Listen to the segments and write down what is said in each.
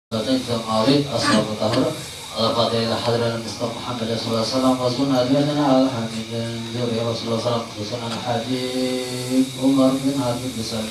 Mawlid ashabu tahur al-fatihah hadiran Mustafa Muhammad sallallahu alaihi wasallam wa sunnah adiyana al-hamidin juri Rasulullah sallallahu alaihi wasallam al-hadid Umar bin Habib besar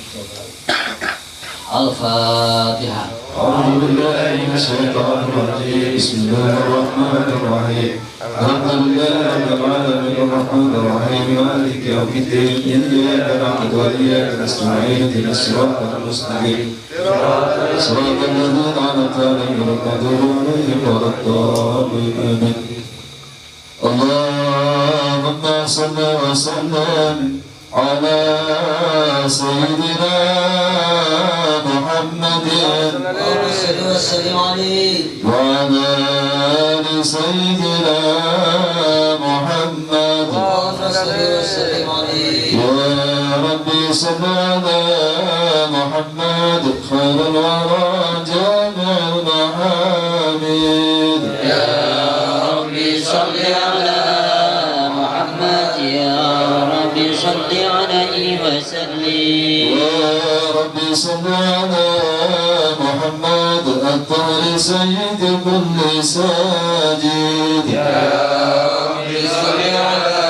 Al-Fatihah. A'udzu billahi minasyaitonir rajim. Bismillahirrahmanirrahim. Alhamdulillahi rabbil alamin arrahmanir rahim maliki yaumiddin iyyaka na'budu wa iyyaka nasta'in ihdinas siratal mustaqim siratal ladzina an'amta 'alaihim ghayril maghdubi 'alaihim. Allahumma shalli wa sallim ala sayyidina Muhammadin wa ala ali sayyidina Muhammad. Ya Rabbi salli ala Muhammad khairul wara jami'ul mahamid. Ya Rabbi salli ala Muhammad ya Rabbi salli alaihi wa sallim. Ya Rabbi salli ala Muhammad at-tahri sayyid kulli sajid. Ya Rabbi salli ala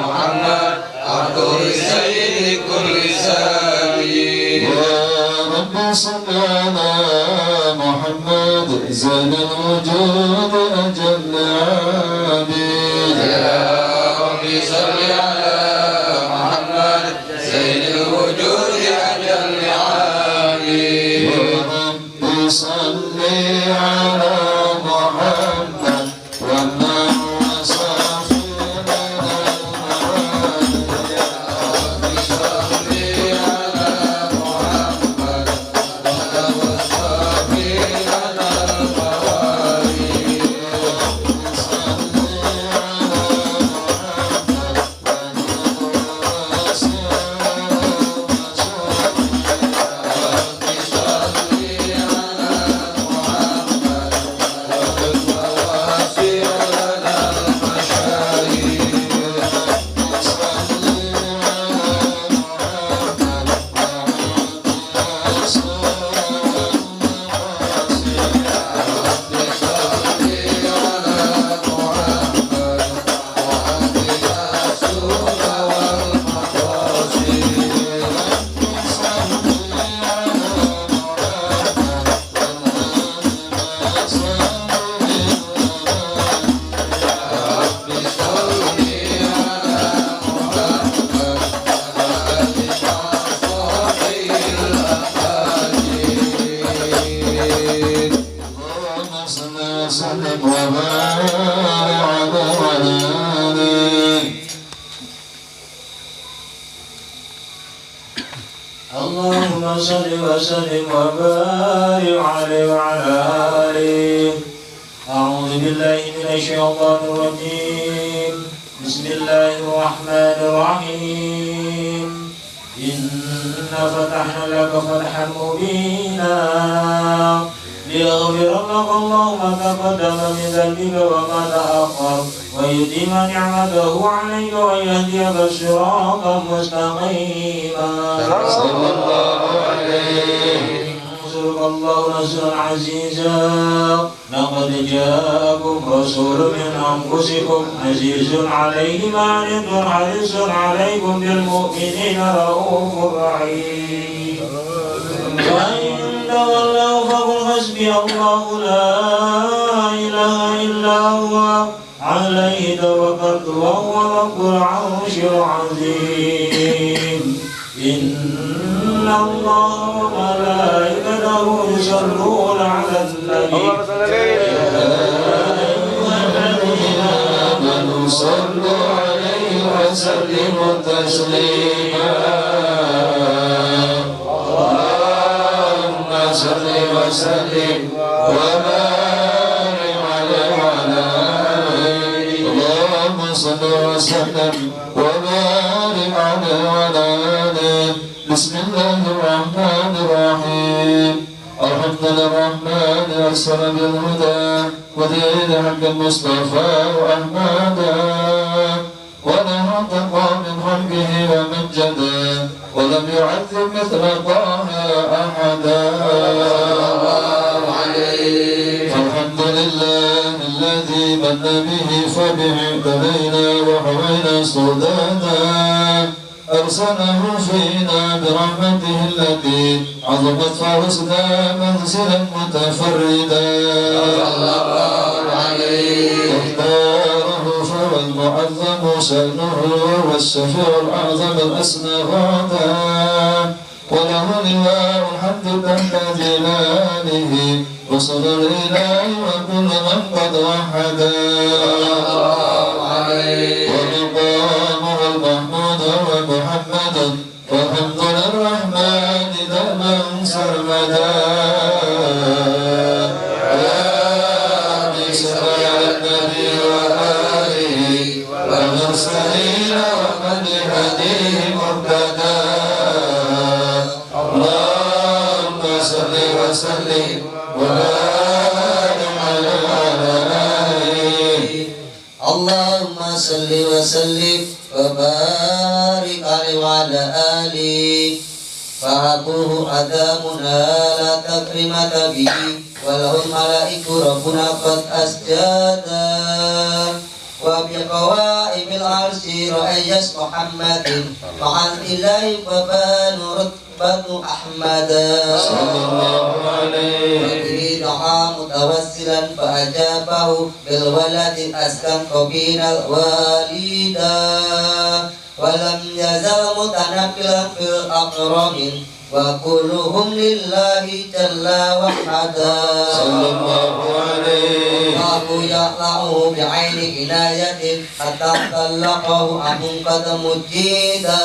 Muhammad at-tahri sayyid kulli sajid. Ya Rabbi salli ala Muhammad zainal wujud ajal abid. Ya Rabbi salli ala Muhammad zainal wujud ajal abid. Ya Rabbi salli ala Muhammad wa man wasafina اللهم صل وسلم وبارك عليه وعلى آله. أعوذ بالله من الشيطان الرجيم. بسم الله الرحمن الرحيم. إنا فتحنا لك فتحا مبينا ليغفر لك الله ما تقدم من ذنبك وما تأخر ويتم نعمته عليك ويهديك صراطا مستقيما. صلى الله عليه. ينصرك الله نصرا عزيزا. لقد جاءكم رسول من أنفسكم عزيز عليه ما عنتم حريص عليكم بالمؤمنين رؤوف رحيم. وإن تولوا فقل حسبي الله لا إله إلا هو عليه توكلت وهو رب العرش العظيم. إن الله وملائكته يصلون على النبي يا أيها الذين آمنوا صلوا عليه وسلموا تسليما. اللهم صل وسلم وبارك عليه وعلى آله. اللهم صل وسلم وبارك عليه وعلى آله. بسم الله الرحمن الرحيم. الحمد للرحمن أرسل بالهدى ودين حق المصطفى وأحمدا ونهى تقوى من خلقه ومجدا ولم يعذب مثل طه أحدا. آمنا به فبه اهتدينا وحوينا صدادا أرسله فينا برحمته التي عظمت فرسنا منزلا متفردا اختاره فهو المعظم شأنه وهو الشفيع الأعظم الأسنى غدا وله لواء الحمد تحت جلاله رسل الإله وكل من قد وحدا ومقامه المحمود هو محمد والحمد للرحمن دوما سرمدا يا ربي صل على النبي وآله والمرسلين ومن بهديه مهتدى اللهم صل وسلم وبارك على آله اللهم صل وسلم وبارك عليه وعلى آله فأبوه أدامنا لا تكرمة به وله الملائكة ربنا قد أسجدا وبقوائم العرش رأيس محمد مع الإله فبان رتبة أحمد صلى الله عليه وبه دعا متوسلا فأجابه بالولد أسكن قبيل الوالدا ولم يزل متنقلا في الأقرب وكلهم لله جل وحدا صلى الله عليه الله يطلعه بعين عناية حتى طلقه أم قد مجيدا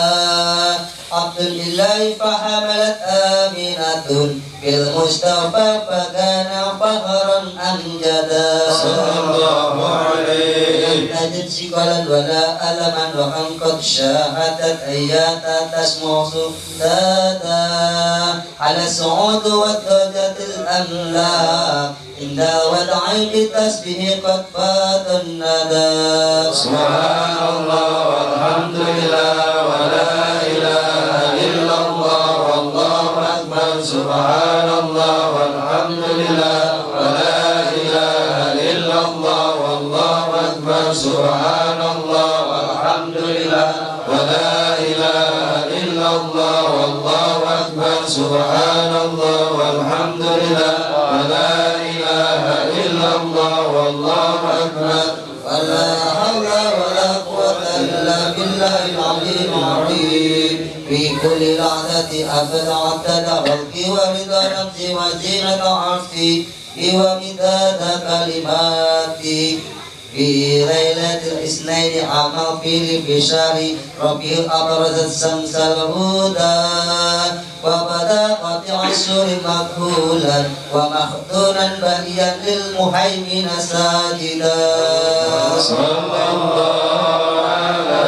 عبد لله فحملت آمنة بالمصطفى فكان فخرا أمجدا صلى الله عليه لم تجد ثقلا ولا ألما وأن قد شاهدت آيات تسمع صدادا على الصعود والدرجة الأملاك إن ودع بالتسبيح قد فات الندى سبحان الله والحمد لله ولا إله إلا الله والله أكبر سبحان الله والحمد لله ولا إله إلا الله والله أكبر سبحان الله والحمد لله ولا إله إلا الله والله أكبر سبحان الله والحمد لله ولا إله إلا الله والله أكبر ولا حول ولا قوة إلا بالله العلي العظيم في كل لحظة أبدا عدد خلقي ورضا نفسي وزينة عرشي ومداد كلماتي في ليلة الاثنين عام الفيل في شهر ربيع أبرز الشمس الهدى وبدا قطع السور مقبولا ومختونا بهيا للمهيمن ساجدا صلى الله على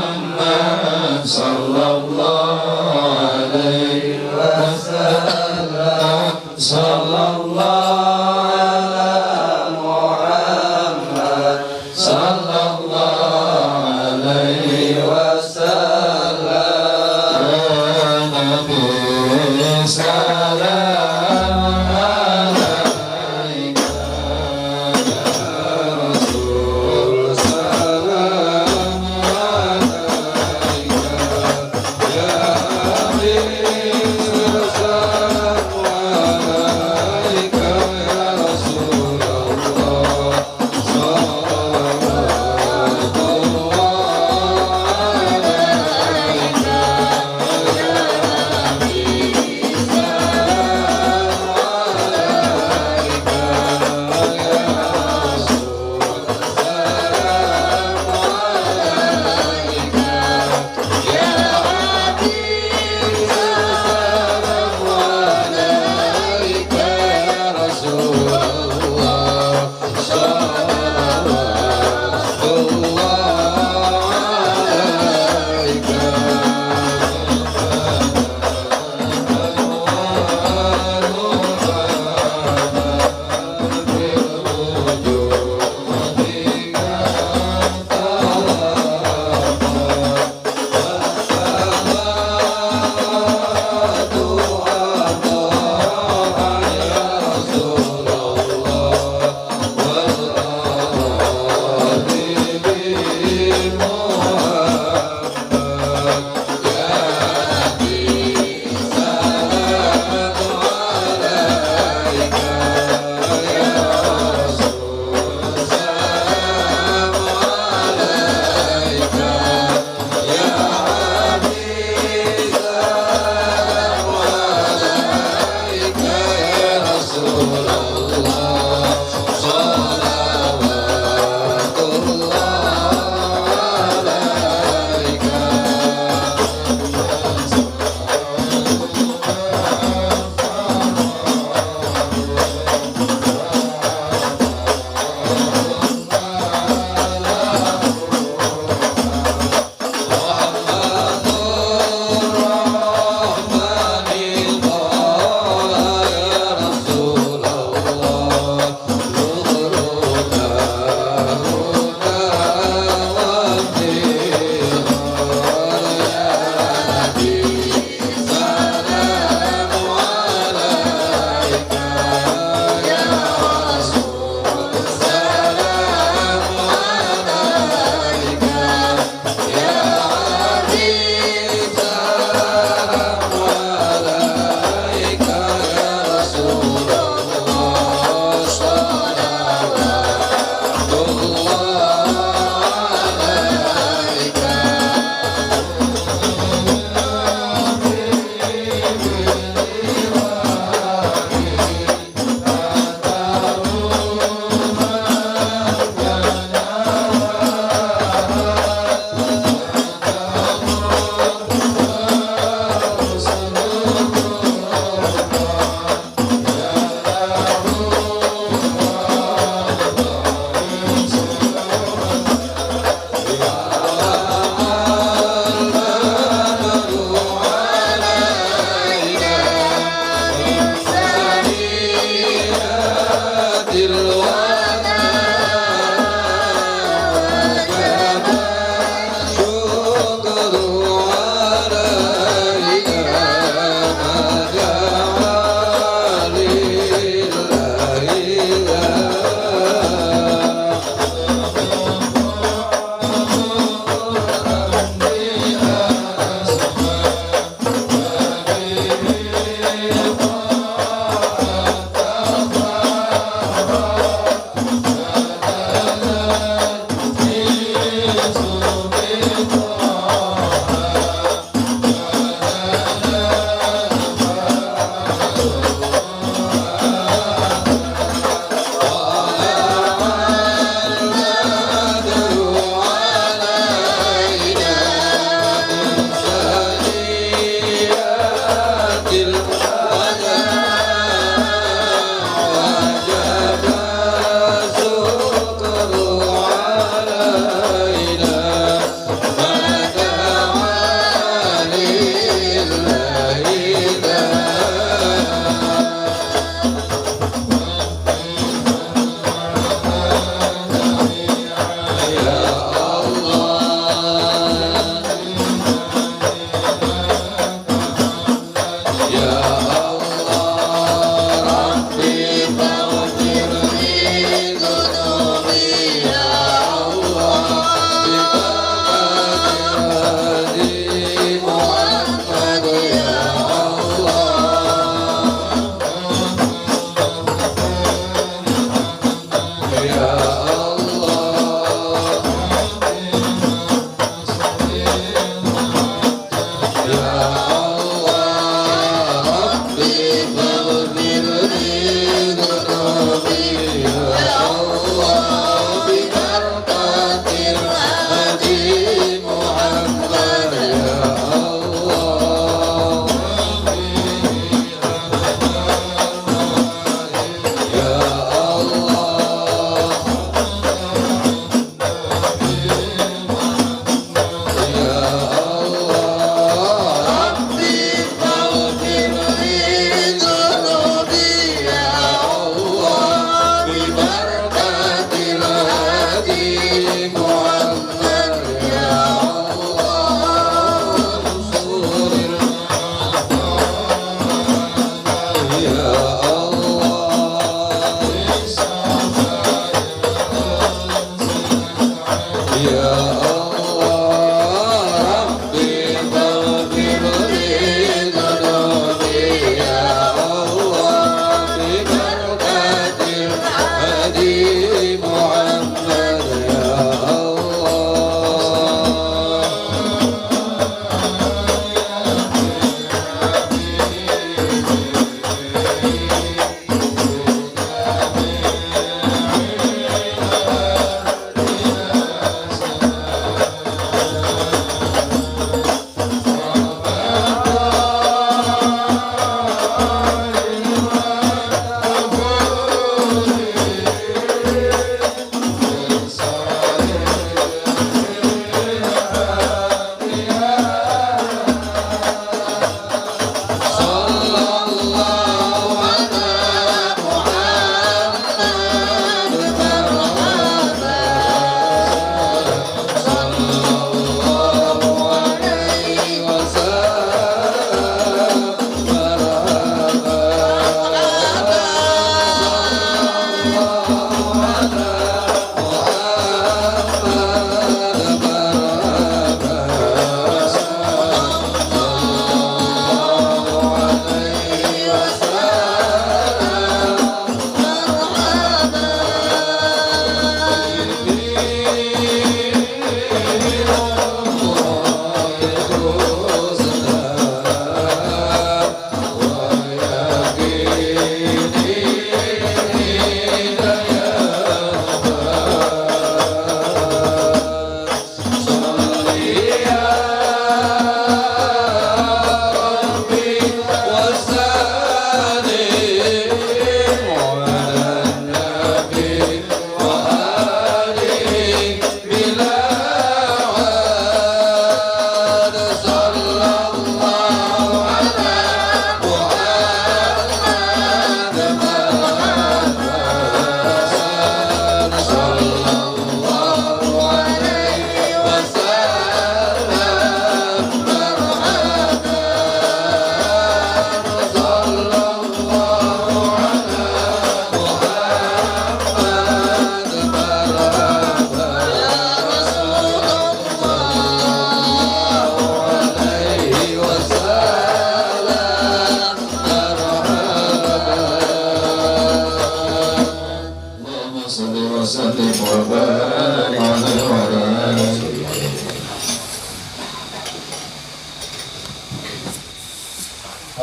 محمد صلى الله عليه وسلم صلى الله على محمد صلى الله عليه وسلم يا نبي سلام عليك يا رسول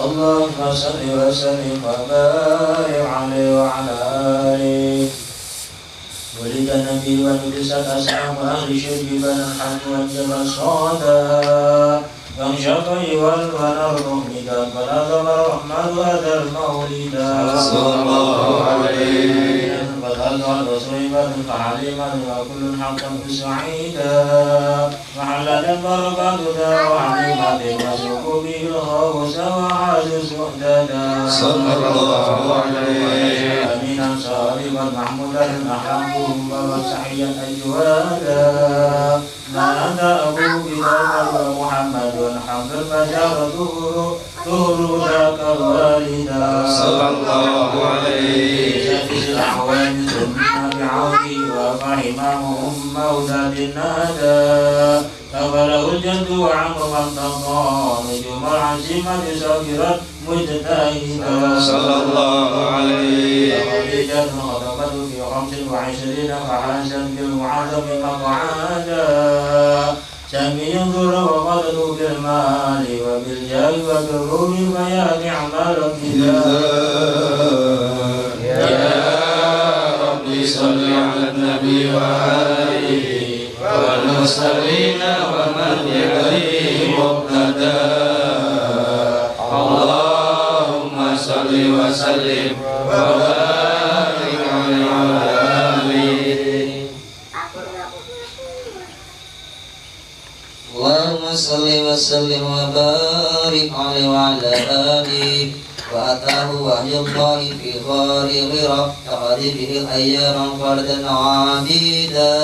اللهم صل وسلم وبارك عليه وعلى آله. ولد النبي ونبسط أسلام أهل شرك بن الحمد والجبل صادا وانشق والبنر مهلدا فنظم الرحمن هذا المولدا صلى الله عليه فالأرض والرسول فعليما وكل حقا سعيدا محلة بركاتنا وعليمة وسوق به الخوف وعاز سؤددا صلى الله عليه أمينا صادقا محمودا أحبهم وسعيا أجوادا ما أنت أبو بذلك ومحمد حمد البشر ظهور ذاك الوالدا صلى الله عليه شفيع الأعوان ثم بعودي وفهمهم مولد النادى فبلغ الجد وعمر وانتقى نجوم العزيمة ساكرا مجتهدا صلى الله عليه وخديجة خطبت في 25 فحسن بالمعظم مقعدا سامي ينظر وقدر بالمال وبالجاه وبالروح فيا نعم الابتداء يا ربي صل على النبي وآله والمرسلين ومن يليه مقتدى اللهم صل وسلم وبارك عليه وعلى آله. اللهم صل وسلم وبارك عليه وعلى آله. وأتاه وحي الله في غار غرى تقضي به الأيام فردا عبيدا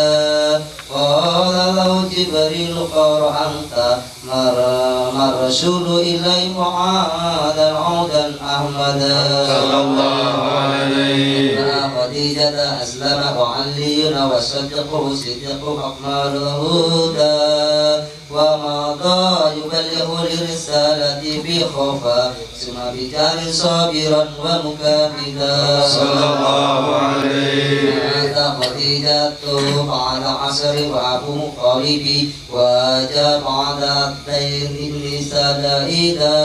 قال له جبريل قال أنت ما الرسول إلي معادا عودا أحمدا صلى الله عليه خديجة أسلم وعلي وصدقه صدق أقمار الهدى ومضى يبلغ للرسالة بخوفا ثم بجار صابرا ومكابدا صلى الله عليه مات خديجة بعد عصر وأبو مقارب وجاء بعد الدير بن سدائدا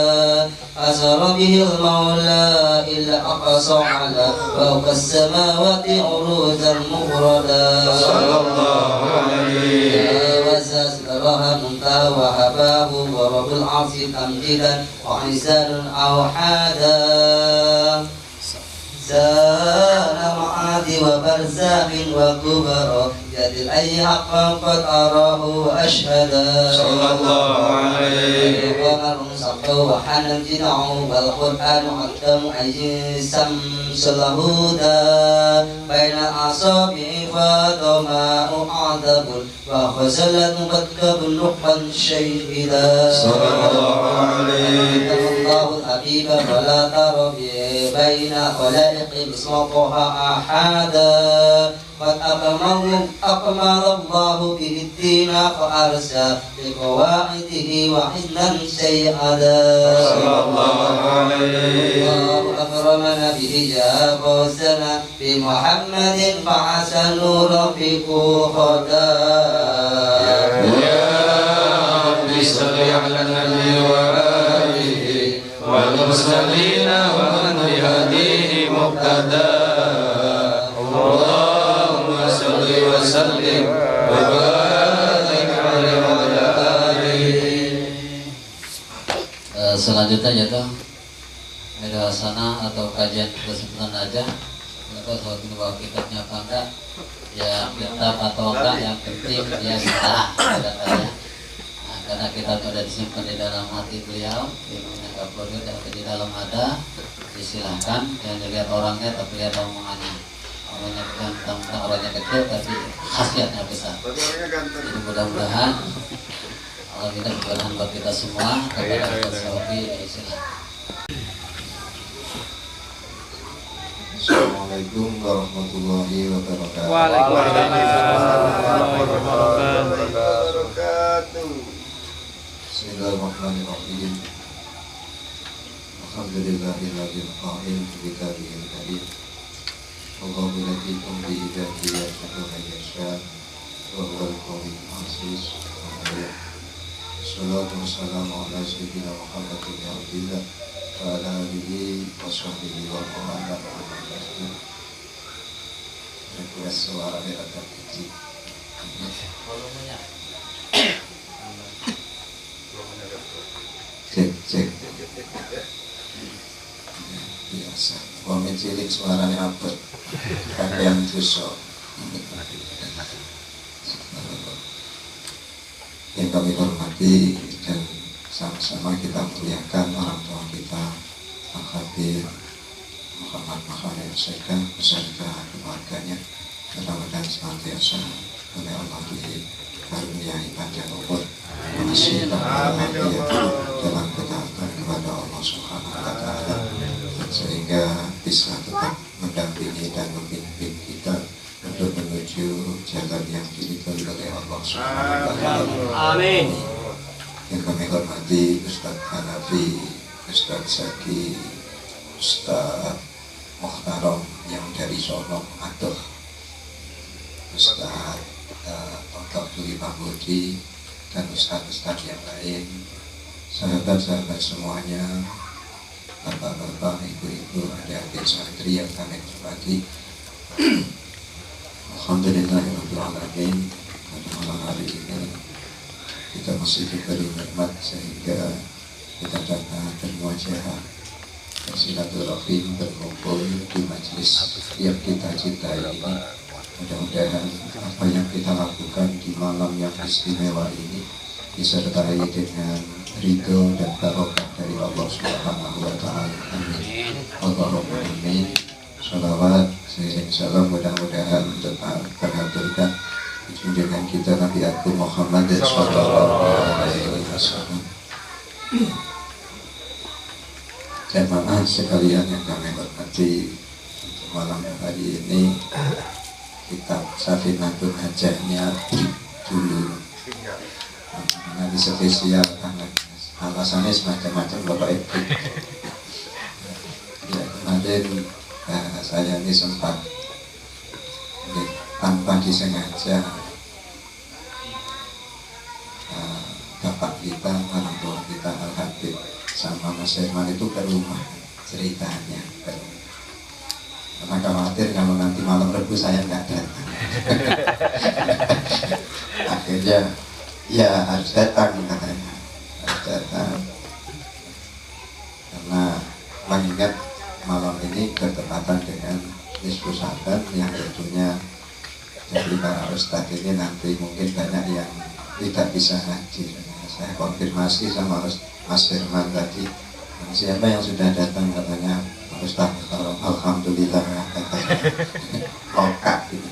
أسر به المولى إلا أقصى على فوق السماوات عروجا مغردا صلى الله عليه وزازلها منتهى وهباه ورب العرش تمجيدا وحسان أوحادا زان معاد وبرزاخ وكبر جد الأي حقا قد أراه وأشهدا صلى الله عليه ومر صفه وحن الجنع والقرآن أقدم أي سمس الهدى بين أعصابه فاض ماء عذب وخزلت مكتب نقبا شيدا صلى الله عليه الله الحبيب فلا ترى بين خلائق إصلاقها أحدا قد أكمل الله به الدين فأرسى بقواعده وحزنا سيئدا صلى الله عليه الله أكرمنا به جاء فوزنا بمحمد فعسى نور في قوخدا يا ربي صل على النبي وآله والمرسلين ومن بهديه مقتدى اللهم صل وسلم وبارك عليه وعلى آله. Selanjutnya yaitu medasana atau kajian kesempatan aja. Kita soal bahwa kitabnya apa enggak, ya kitab atau enggak, yang penting dia kita katanya. Karena kitab sudah disimpan di dalam hati beliau, ilmunya kapolri dan di dalam ada, disilahkan jangan dilihat orangnya tapi lihat omongannya. Orangnya ganteng, orangnya kecil tapi khasiatnya besar. Jadi mudah-mudahan Allah minta keberkahan buat kita semua kepada Ustaz Sofi. Silakan. Assalamualaikum warahmatullahi wabarakatuh. Waalaikumsalam warahmatullahi wabarakatuh. Bismillahirrahmanirrahim. Alhamdulillahirabbil alamin bi kitabihil karim. Allahu latifun bi ibadihi yashhadu an yasha wa huwal qawiyul aziz. wassalatu wassalamu ala sayyidina Muhammadin ya Abdillah wa ala alihi wa sahbihi wa ala alihi. Request suara agak kecil. Cek. Biasa. Wong cilik suaranya apa? Kakean tusuk. Yang kami hormati dan sama-sama kita muliakan orang tua kita, Pak Habib Muhammad Makharim Sekar beserta keluarganya, mudah-mudahan senantiasa oleh Allah dikaruniai panjang umur, masih bahagia dalam ketaatan kepada Allah Subhanahu wa Ta'ala, sehingga bisa tetap mendampingi dan memimpin kita untuk menuju jalan yang diridhoi oleh Allah Subhanahu wa Ta'ala. Amin. Yang kami hormati Ustaz Hanafi, Ustaz Zaki, Ustaz Mukhtarom yang dari Solo, Aduh, Ustaz Dr. Dwi Mahmudi, dan Ustaz-Ustaz yang lain, sahabat-sahabat semuanya, bapak-bapak, ibu-ibu, adik-adik santri yang kami hormati. Alhamdulillahirrahmanirrahim. Pada malam hari ini kita masih diberi nikmat sehingga kita dapat bermuajahah, bersilaturahim, berkumpul di majelis yang kita cintai ini. Mudah-mudahan apa yang kita lakukan di malam yang istimewa ini disertai dengan ridho dan barokah dari Allah Subhanahu wa Ta'ala. Amin. Allahumma amin. Salawat seiring salam mudah-mudahan tetap terhaturkan junjungan kita Nabi Agung Muhammad sallallahu alaihi wasallam. Jamaah sekalian yang kami hormati, malam hari ini kitab Safinatul Hajjahnya dulu nanti spesial karena alasannya semacam-macam Bapak Ibu. Ya, kemarin saya ini sempat tanpa disengaja bapak kita, orang tua kita Al-Habib sama Mas Herman itu ke rumah ceritanya karena khawatir kalau nanti malam Rebu saya nggak datang. Akhirnya ya harus datang katanya, harus datang karena mengingat malam ini bertepatan dengan Nisfu Sa'ban yang tentunya dari para ustadz ini nanti mungkin banyak yang tidak bisa hadir. Saya konfirmasi sama Mas Firman tadi, siapa yang sudah datang, katanya Ustaz alhamdulillah, katanya lokak gitu.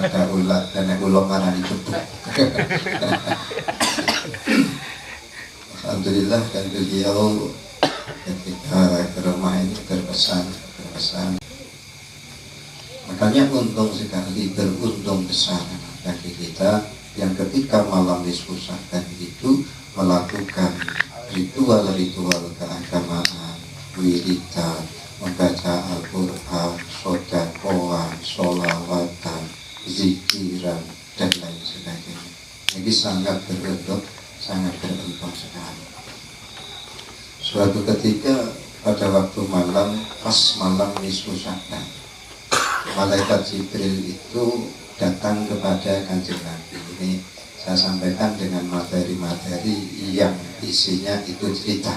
Ada ulat dan ulok mana ditutup. Alhamdulillah, dan beliau ketika ke rumah ini berpesan. Makanya untung sekali, beruntung besar bagi kita yang ketika malam Nisfu Sa'ban itu melakukan ritual-ritual keagamaan, wiridan, membaca Al-Quran, sodakoan, sholawatan, zikiran, dan lain sebagainya. Ini sangat beruntung sekali. Suatu ketika pada waktu malam, pas malam Nisfu Sa'ban, Malaikat Jibril itu datang kepada Kanjeng Nabi. Ini saya sampaikan dengan materi-materi yang isinya itu cerita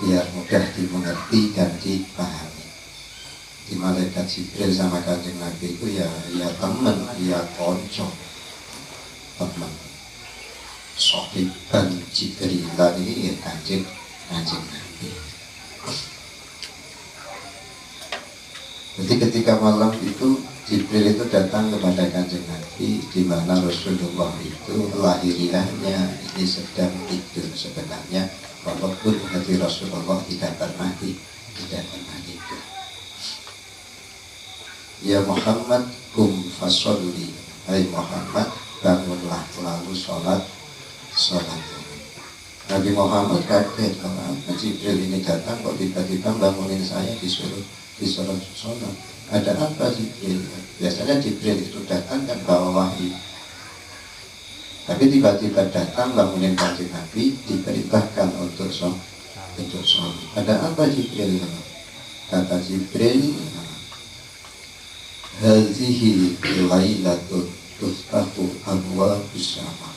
biar mudah dimengerti dan dipahami. Di Malaikat Jibril sama Kanjeng Nabi itu ya teman, ya konco, teman. Sohiban Jibrilan ini ya Kanjeng Nabi. Jadi ketika malam itu Jibril itu datang kepada Kanjeng Nabi, di mana Rasulullah itu lahiriahnya ini sedang tidur sebenarnya, walaupun hati Rasulullah tidak pernah tidur. Ya Muhammad kum fasolli, hai Muhammad bangunlah lalu sholat. Nabi Muhammad kaget, kenapa Jibril ini datang kok tiba-tiba bangunin saya disuruh sholat. Ada apa Jibril? Biasanya Jibril itu datang kan bawa wahyu. Tapi tiba-tiba datang bangunin Kanjeng Nabi, diperintahkan untuk sholat. Ada apa Jibril? Kata Jibril, hazihi lailatun tuftahu abwabus sama.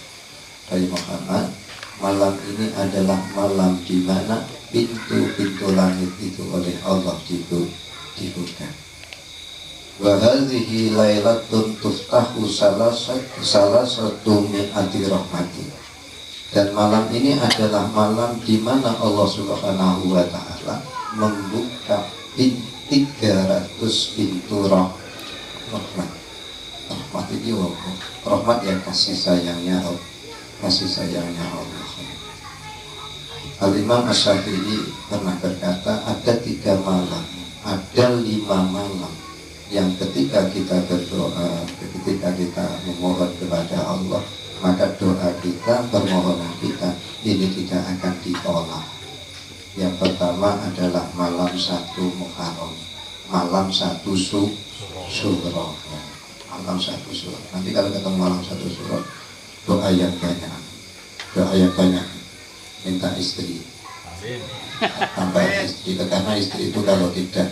Hai Muhammad, malam ini adalah malam di mana pintu-pintu langit itu oleh Allah dibuka. Wa hadhihi lailatun tuftahu salah satu mi'ati rahmati. Dan malam ini adalah malam di mana Allah Subhanahu wa taala membuka 300 pintu rahmat. Rahmat itu rahmat yang kasih sayangnya Allah. Al-Imam Asy-Syafi'i pernah berkata, ada 3 malam, ada 5 malam yang ketika kita berdoa, ketika kita memohon kepada Allah, maka doa kita, permohonan kita ini tidak akan ditolak. Yang pertama adalah malam 1 Muharram, malam 1 Syuro. Malam 1 Syuro. Nanti kalau ketemu malam 1 Syuro, doa yang banyak, minta istri. Tambah istri, karena istri itu kalau tidak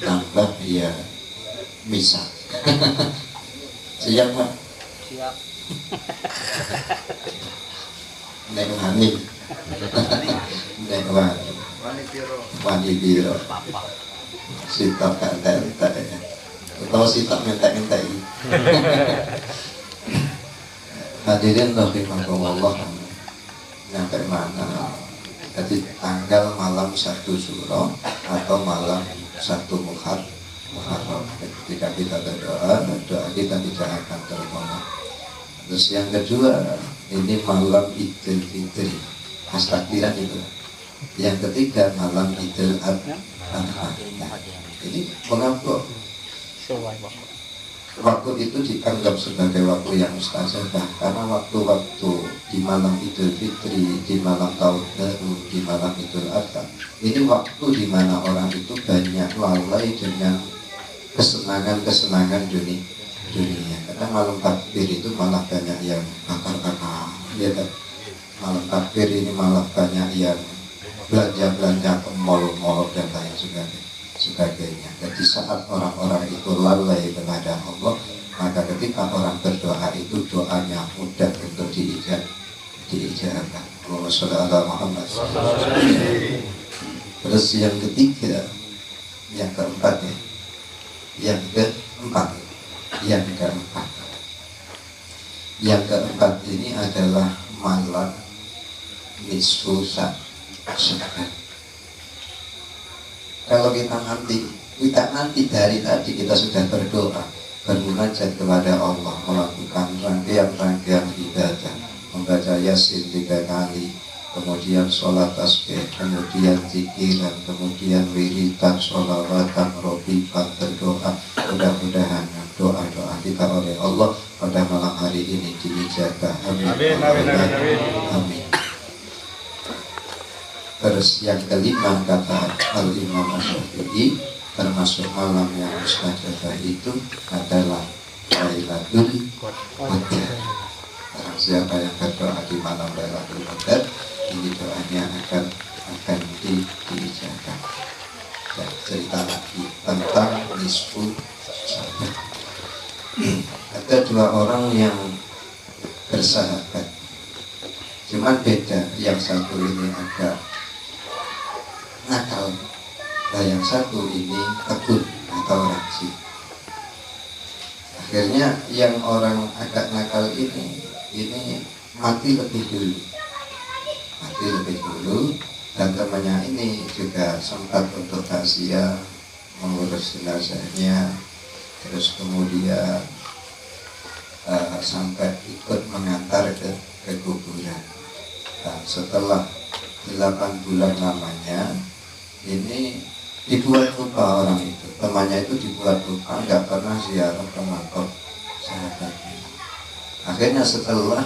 nambah ya bisa. Siap Pak? Siap. Nek wani. Nek wani biro. Sitok kata ya. Atau sitok minta ini. Hadirin rahimakumullah. Nyampe mana? Jadi tanggal malam 1 Syuro atau malam 1 Muharram. Ketika kita berdoa, doa kita tidak akan tertolak. Terus yang kedua, ini malam Idul Fitri, khas takbiran itu. Yang ketiga, malam Idul Adha. Ini mengapa waktu itu dianggap sebagai waktu yang mustajabah? Karena waktu-waktu di malam Idul Fitri, di malam Tahun Baru, di malam Idul Adha, ini waktu di mana orang itu banyak lalai dengan kesenangan dunia. Karena malam takbir itu malah banyak yang bakar-bakar, ya kan? Malam takbir ini malah banyak yang belanja ke mall-mall dan lain sebagainya. Jadi saat orang-orang itu lalai kepada Allah, maka ketika orang berdoa itu doanya mudah untuk diijabah. Allahumma sholli ala Muhammad. Terus yang ketiga, yang keempat ya. Yang keempat ini adalah malam nisfu Sya'ban. Kalau kita nanti dari tadi kita sudah berdoa, bermunajat kepada Allah, melakukan rangkaian ibadah, membaca Yasin 3 kali, kemudian sholat tasbih, kemudian zikiran, kemudian wiridan, sholawatan, robiban, berdoa. Mudah-mudahan doa-doa kita oleh Allah pada malam hari ini diijabah. Amin. Terus yang kelima, kata Al-Imam Asy-Syafi'i, termasuk malam yang mustajabah itu adalah Lailatul Qadar. Barang siapa yang berdoa di malam Lailatul Qadar, ini doanya akan diijabah. Dan cerita lagi tentang nisfu Sya'ban. Ada 2 orang yang bersahabat, cuman beda. Yang satu ini agak nakal, nah yang satu ini tekun atau rajin. Akhirnya yang orang agak nakal ini mati lebih dulu, dan temannya ini juga sempat untuk takziah, mengurus jenazahnya, terus kemudian sampai ikut mengantar ke kuburan. Nah, setelah 8 bulan lamanya, ini dibuat lupa orang itu, temannya itu dibuat lupa, nggak pernah ziarah ke makam sahabatnya. Akhirnya setelah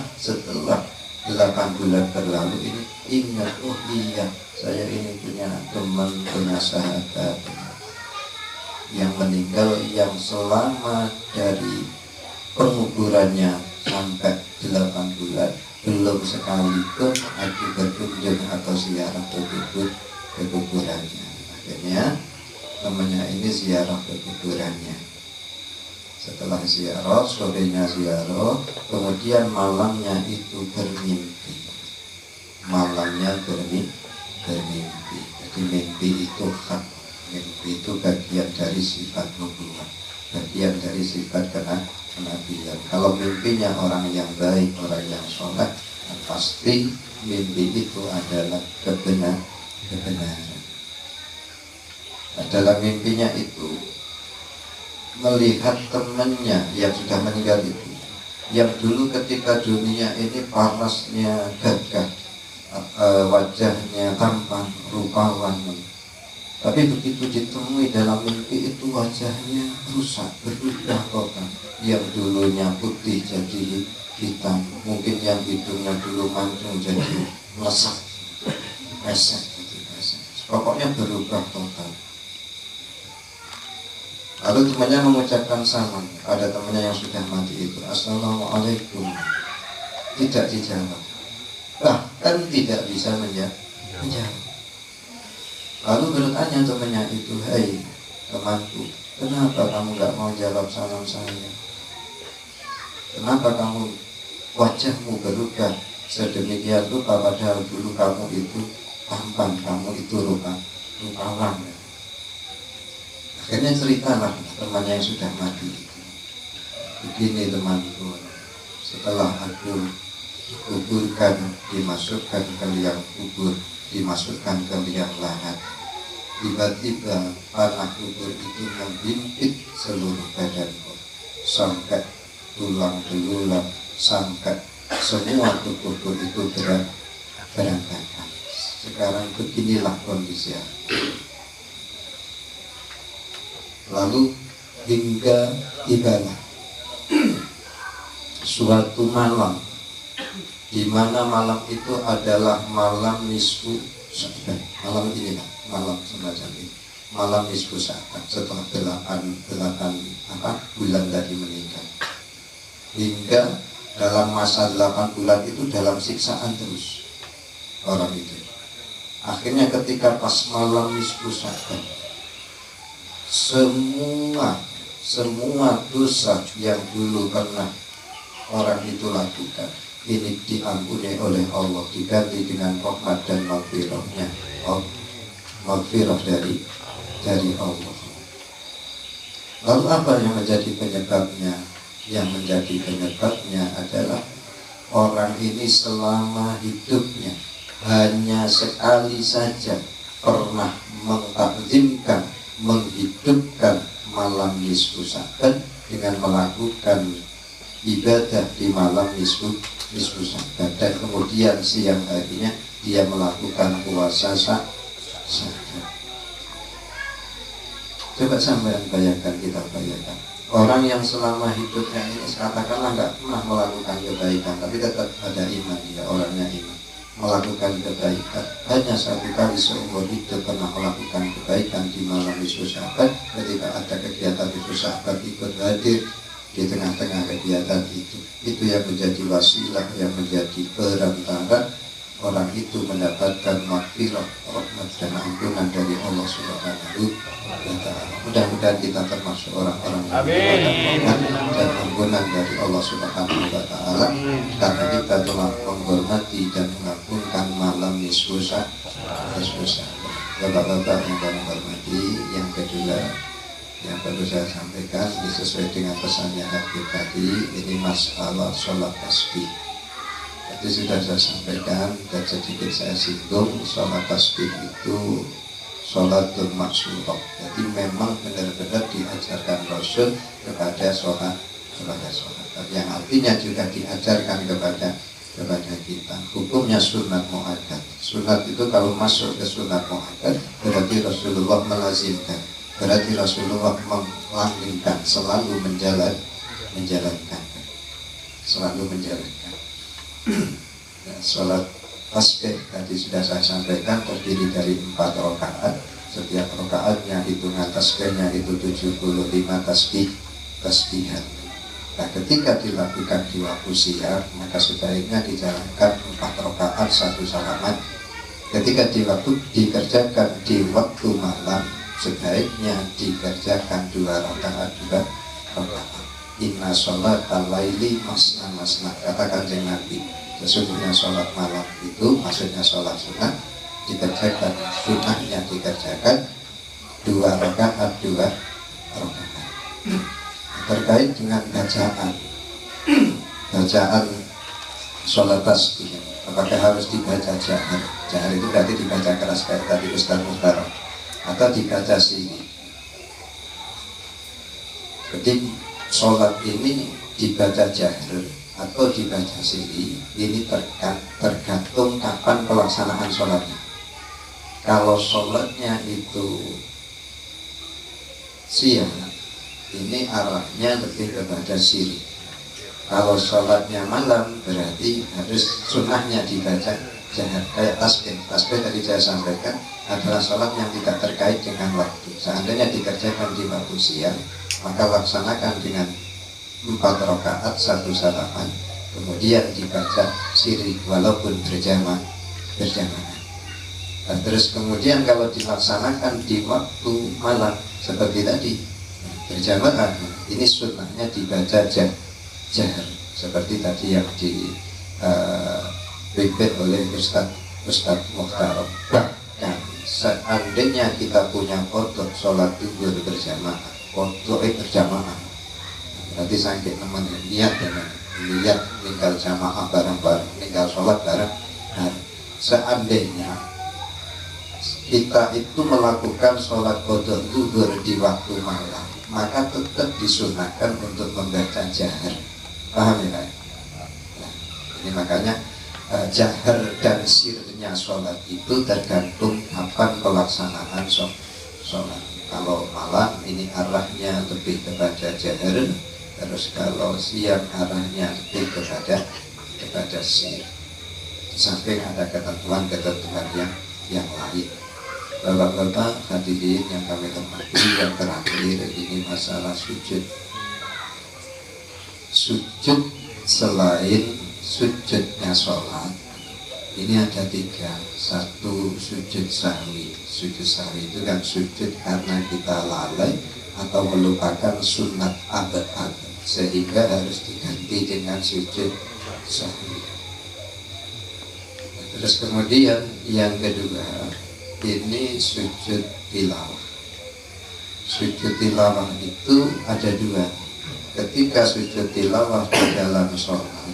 8 bulan berlalu, ini ingat, oh iya, saya ini punya teman, punya sahabat yang meninggal, yang selama dari penguburannya sampai 8 bulan belum sekalipun aku berkunjung atau ziarah ke kuburannya. Akhirnya namanya ini ziarah ke kuburannya. Setelah ziarah, sorenya ziarah, kemudian malamnya itu bermimpi. Malamnya bermimpi. Jadi mimpi itu hak. Mimpi itu bagian dari sifat nubuwah, bagian dari sifat kenabian. Kalau mimpinya orang yang baik, orang yang soleh, pasti mimpi itu adalah kebenaran. Dalam mimpinya itu melihat temannya yang sudah meninggal itu, yang dulu ketika dunia ini panasnya gagah, wajahnya tampan, rupawan, tapi begitu ditemui dalam mimpi itu wajahnya rusak, berubah total. Yang dulunya putih jadi hitam, mungkin yang hidungnya dulu mancung jadi lesak, pesek. Pokoknya berubah total. Lalu temannya mengucapkan salam pada temannya yang sudah mati itu, Assalamualaikum. Tidak dijawab, bahkan tidak bisa menjawab. Lalu bertanya temannya itu, hei temanku, kenapa kamu gak mau jawab salam saya? Kenapa kamu wajahmu berubah sedemikian rupa, padahal dulu kamu itu tampan, kamu itu rupawan. Akhirnya ceritalah temannya yang sudah mati itu, begini temanku, setelah aku kuburkan, dimasukkan ke liang kubur, dimasukkan ke liang lahat, tiba-tiba panah kubur itu menghimpit seluruh badanku sampai tulang belulang, sampai semua tubuhku itu berantakan. Sekarang beginilah kondisi aku. Lalu hingga tibalah suatu malam, di mana malam itu adalah malam nisfu Sya'ban. Malam inilah, malam semacam ini, malam nisfu Sya'ban, setelah 8 bulan dari meninggal. Hingga dalam masa 8 bulan itu dalam siksaan terus orang itu. Akhirnya ketika pas malam nisfu Sya'ban, semua dosa yang dulu pernah orang itu lakukan ini diampuni oleh Allah, diganti dengan rahmat dan maghfirahnya, maghfirah dari Allah. Lalu apa yang menjadi penyebabnya? Yang menjadi penyebabnya adalah orang ini selama hidupnya hanya sekali saja pernah mengtakzimkan, menghidupkan malam nisfu Sya'ban dengan melakukan ibadah di malam nisfu Sya'ban, dan kemudian siang harinya dia melakukan puasa Sya'ban. Coba sampean bayangkan, kita bayangkan orang yang selama hidupnya ini katakanlah nggak pernah melakukan kebaikan, tapi tetap ada iman, dia orangnya iman, melakukan kebaikan, hanya satu kali seumur hidup pernah melakukan kebaikan di malam nisfu Sya'ban. Ketika ada kegiatan nisfu Sya'ban ikut hadir di tengah-tengah kegiatan itu yang menjadi wasilah, yang menjadi perantara orang itu mendapatkan maghfirah, rahmat dan ampunan dari Allah Subhanahu wa Ta'ala. Mudah-mudahan kita termasuk orang-orang yang mendapatkan dan ampunan dari Allah Subhanahu wa Ta'ala, karena kita telah menghormati dan mengagunkan malam nisfu Sya'ban. Bapak-bapak yang kami hormati, yang kedua yang perlu saya sampaikan, ini sesuai dengan pesannya Habib tadi, ini masalah sholat tasbih. Tadi sudah saya sampaikan dan sedikit saya singgung, sholat tasbih itu sholatul maksurah. Jadi memang benar-benar diajarkan Rasul kepada sholat, yang artinya juga diajarkan kepada kita. Hukumnya sunat mu'akkad. Sunat itu kalau masuk ke sunat mu'akkad berarti Rasulullah melazimkan, berarti Rasulullah melanggengkan, selalu menjalankan. Sholat tasbih tadi sudah saya sampaikan terdiri dari 4 rakaat. Setiap rakaatnya hitungan tasbihnya itu 75 tasbihan. Nah, ketika dilakukan di waktu siang, maka sebaiknya dijalankan 4 rakaat 1 salaman. Ketika dikerjakan di waktu malam, sebaiknya dikerjakan 2 rakaat 2 rakaat. Inna sholat al-laili masna masna, kata Kanjeng Nabi, sesungguhnya sholat malam itu, maksudnya sholat sunnah, dikerjakan, sunnahnya dikerjakan 2 rakaat 2 rakaat. Terkait dengan bacaan sholat tasbih, apakah harus dibaca jahar? Jahar itu berarti dibaca keras kayak tadi Ustaz Mukhtar, atau dibaca sini. Jadi sholat ini dibaca jahar atau dibaca siri, ini tergantung kapan pelaksanaan sholatnya. Kalau sholatnya itu siang, ini arahnya lebih kepada siri. Kalau sholatnya malam, berarti harus sunnahnya dibaca jahar. Kayak tasbih tadi saya sampaikan adalah sholat yang tidak terkait dengan waktu. Seandainya dikerjakan di waktu siang, maka laksanakan dengan 4 rakaat 1 salaman, kemudian dibaca siri walaupun berjamaah. Nah, terus kemudian kalau dilaksanakan di waktu malam seperti tadi berjamaah, ini sunnahnya dibaca jahar seperti tadi yang dipimpin oleh Ustaz Mukhtar. Bahkan seandainya kita punya kodok sholat zuhur berjamaah, berarti sakit teman niat meninggal jamaah bareng-bareng, meninggal sholat bareng. Nah, seandainya kita itu melakukan sholat kodok zuhur di waktu malam, maka tetap disunahkan untuk membaca jahar. Paham ya? Nah, ini makanya jahar dan sirnya sholat itu tergantung kapan pelaksanaan sholat. Kalau malam ini arahnya lebih kepada jahar, terus kalau siang arahnya lebih kepada sir. Samping ada ketentuan yang lain. Bapak-bapak hadirin yang kami hormati, yang terakhir ini masalah sujud. Sujud selain sujudnya sholat, ini ada 3. 1, sujud sahwi. Sujud sahwi itu kan sujud karena kita lalai atau melupakan sunat abad, sehingga harus diganti dengan sujud sahwi. Terus kemudian yang kedua, ini sujud tilawah. Sujud tilawah itu ada 2. Ketika sujud tilawah di dalam sholat,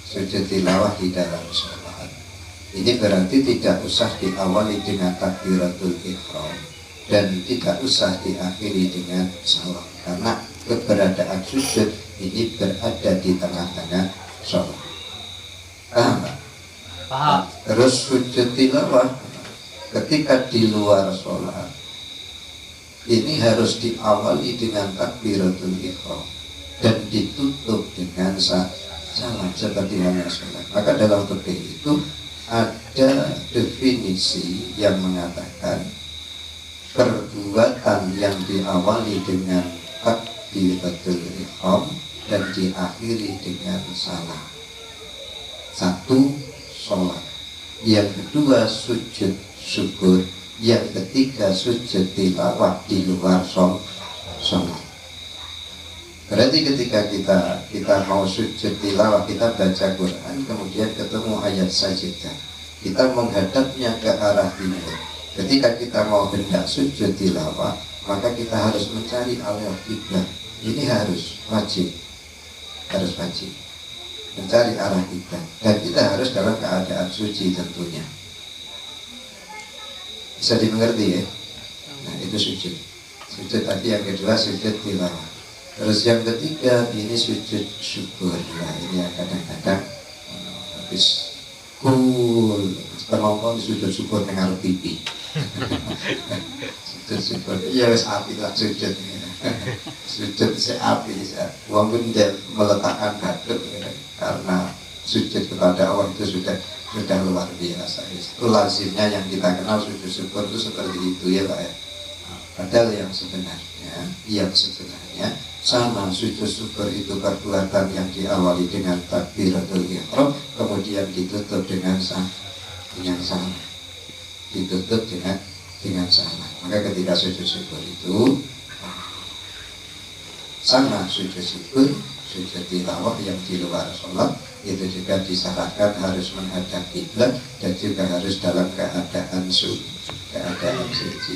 sujud tilawah di dalam sholat, ini berarti tidak usah diawali dengan takbiratul ihram dan tidak usah diakhiri dengan salam, karena keberadaan sujud ini berada di tengah-tengah sholat. Paham? Paham. Terus sujud tilawah ketika di luar sholat, ini harus diawali dengan takbiratul ihram dan ditutup dengan salam seperti halnya sholat. Maka dalam fikih itu ada definisi yang mengatakan perbuatan yang diawali dengan takbiratul ihram dan diakhiri dengan salam. 1, sholat. Yang kedua, sujud syukur. Yang ketiga, sujud tilawah di luar sholat. Berarti ketika kita mau sujud tilawah, kita baca Quran, kemudian ketemu ayat sajidah, kita menghadapnya ke arah timur. Ketika kita mau hendak sujud tilawah, maka kita harus mencari arah kiblat. Ini harus wajib mencari arah kiblat, dan kita harus dalam keadaan suci tentunya. Bisa dimengerti ya? Nah, itu sujud tadi. Yang kedua sujud tilawah. Terus yang ketiga ini sujud syukur. Nah, ini yang kadang-kadang habis penonton sujud syukur dengan pipi. Sujud syukur, ya wes api lah sujud. Sujud seapi, uang benda meletakkan gadut karena sujud kepada Allah itu sudah luar biasa. Itu lazimnya yang kita kenal sujud syukur itu seperti itu ya Pak ya. Padahal yang sebenarnya Sama sujud syukur itu perbuatan yang diawali dengan takbiratul ihram, kemudian ditutup dengan salam. Ditutup dengan salam. Maka ketika sujud syukur itu sama sujud syukur, sujud tilawah yang di luar sholat itu juga disyaratkan harus menghadap kiblat dan juga harus dalam keadaan suci.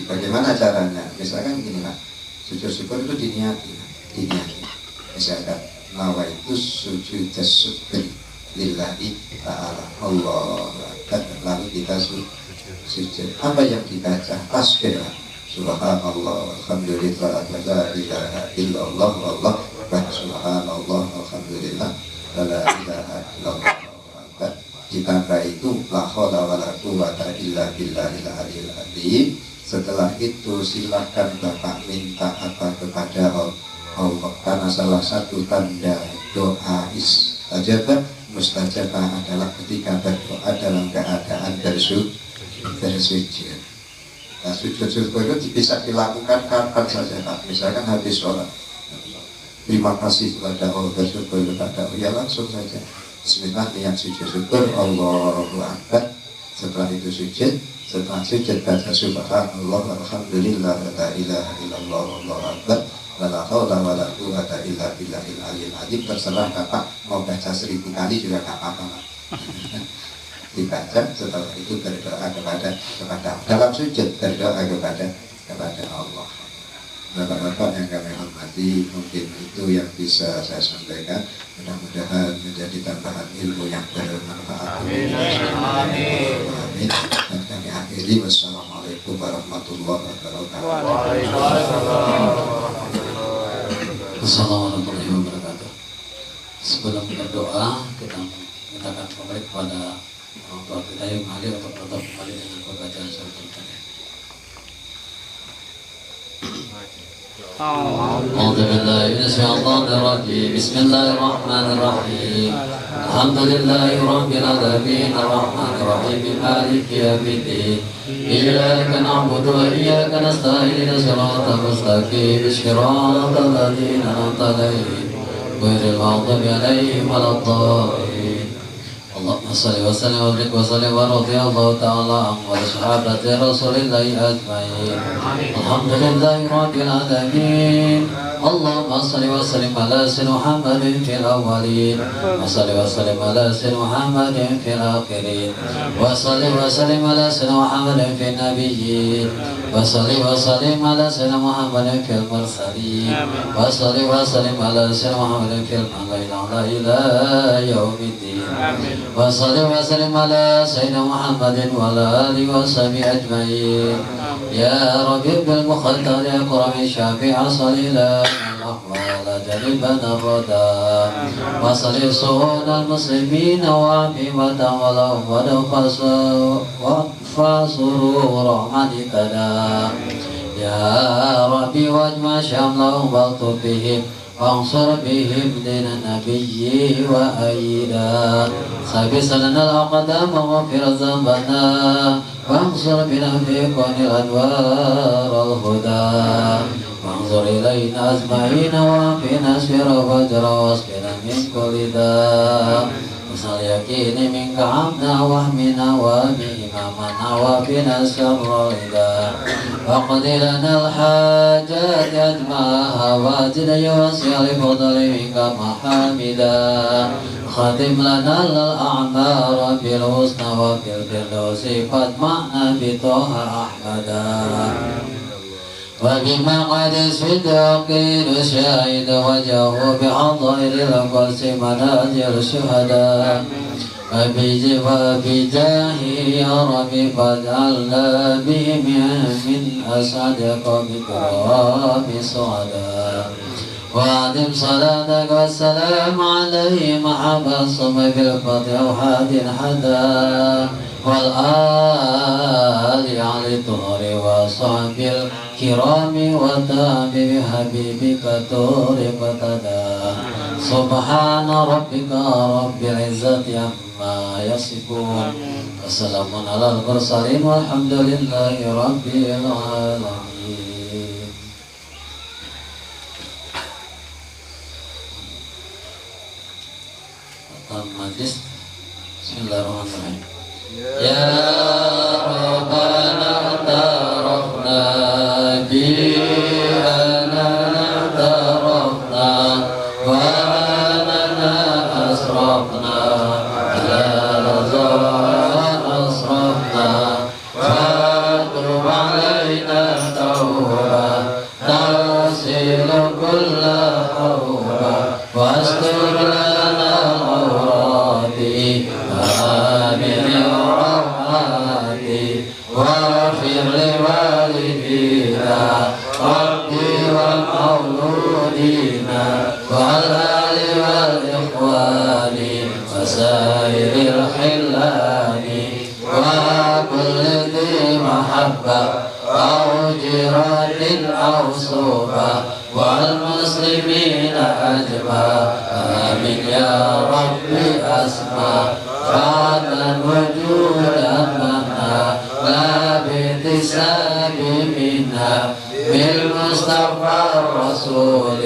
Bagaimana caranya? Misalkan gini Pak, sujud syukur itu diniati. Misalkan nawaitu sujud syukri lillahi ta'ala Allahu Akbar, lalu kita sujud. Apa yang dibaca? Tasbih. Subhanallah alhamdulillah la ilaha illallah wallahu akbar. Subhanallah alhamdulillah la ilaha illallah wallahu akbar. Ditambah itu la haula wala quwwata illa billahil aliyil azim. Setelah itu silakan Bapak minta apa kepada Allah, karena salah satu tanda doa istajabah mustajabah adalah ketika berdoa dalam keadaan bersujud. Nah, sujud syukur itu bisa dilakukan kapan saja Pak. Misalkan habis sholat, terima kasih kepada Allah, bersyukur kepada Allah, ya langsung saja bismillah niat sujud syukur Allahu Akbar. Setelah itu sujud, setelah sujud baca subhanallah alhamdulillah la ilaha illallah wallahu akbar wala haula wala quwwata illa billahil aliyil azim. Terserah Bapak mau baca 1000 kali juga enggak apa-apa Pak. Dibaca, setelah itu berdoa kepada dalam sujud berdoa kepada Allah. Bapak-bapak yang kami hormati, mungkin itu yang bisa saya sampaikan. Mudah-mudahan menjadi tambahan ilmu yang bermanfaat. Amin. Amin. Dan kami akhiri, wassalamualaikum warahmatullahi wabarakatuh. Assalamualaikum warahmatullahi wabarakatuh. Sebelum berdoa, kita mintakan kembali kepada orang tua kita yang hadir untuk menonton kembali dengan pembacaan surat Al-Fatihah. أعوذ بالله من الشيطان الرجيم بسم الله الرحمن الرحيم الحمد لله رب العالمين الرحمن الرحيم مالك يوم الدين إياك نعبد وإياك نستعين صراط المستقيم صراط الذين أنعمت عليهم غير المغضوب عليهم ولا الضالين اللهم صل وسلم وبارك وسلم ورضي الله تعالى عن صحابة رسول الله أجمعين الحمد لله رب العالمين اللهم صل وسلم على سيدنا محمد في الأولين وصل وسلم على سيدنا محمد في الآخرين وصل وسلم على سيدنا محمد في النبيين وصل وسلم على سيدنا محمد في المرسلين وصل وسلم على سيدنا محمد في الملأ الأعلى إلى يوم الدين وصل وسلم على سيدنا محمد وعلى آله وصحبه أجمعين يا ربي بالمختار يا كرم الشافع صل إلى الأحوال جنبنا الردى وصل صون المسلمين وعافية ولهم وفاسروا رحمتك يا ربي واجمع شملهم واغفر بهم وانصر بهم دين النبي وأيدا ثبت لنا الأقدام وغفر ذنبنا وانصر بنا في كون الأنوار الهدى وانظر إلينا أجمعين وعافنا سر وفجر واسقنا من كل داء وصل يقين منك عبدا واحمنا وبإمامنا وبنا سر الرداء وقض لنا الحاجات أجمعها وزد يوسع لفضل منك محامدا ختم لنا الأعمار بالحسنى وفي الفردوس قد معنا بطه أحمدا وبمقعد الصدق نشاهد وجهه بحضائر القدس منازل الشهداء وبجاه يا ربي فاجعلنا بهم من أسعد قوم الكرام السعداء وأعظم صلاتك والسلام عليه محبا صم بالفضل أوحاد حدا والآل على الطهر وصحب الكرام وتام بحبيبك طرق تدا سبحان ربك رب العزة عما يصفون وسلام على المرسلين والحمد لله رب العالمين. majlis. Bismillahirrahmanirrahim. Ya Rabbana tarafna bi anana tarafna wa anana asrafna ala raza asrafna fatub alaina tawbah nasilu kulla khawba wastur lana awrati amin rahmati waghfir liwalidina rabbi wa mauludina wal ali wal ikhwani wasairil khillani wa kulli dhi mahabbah أو جيران أو صوبة والمسلمين أجمع آمين يا رب أسمع فاتا وجودا منا لا باحتساب منا بالمصطفى الرسول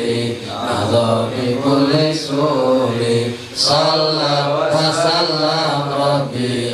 نظر بكل سول صلى وسلم ربي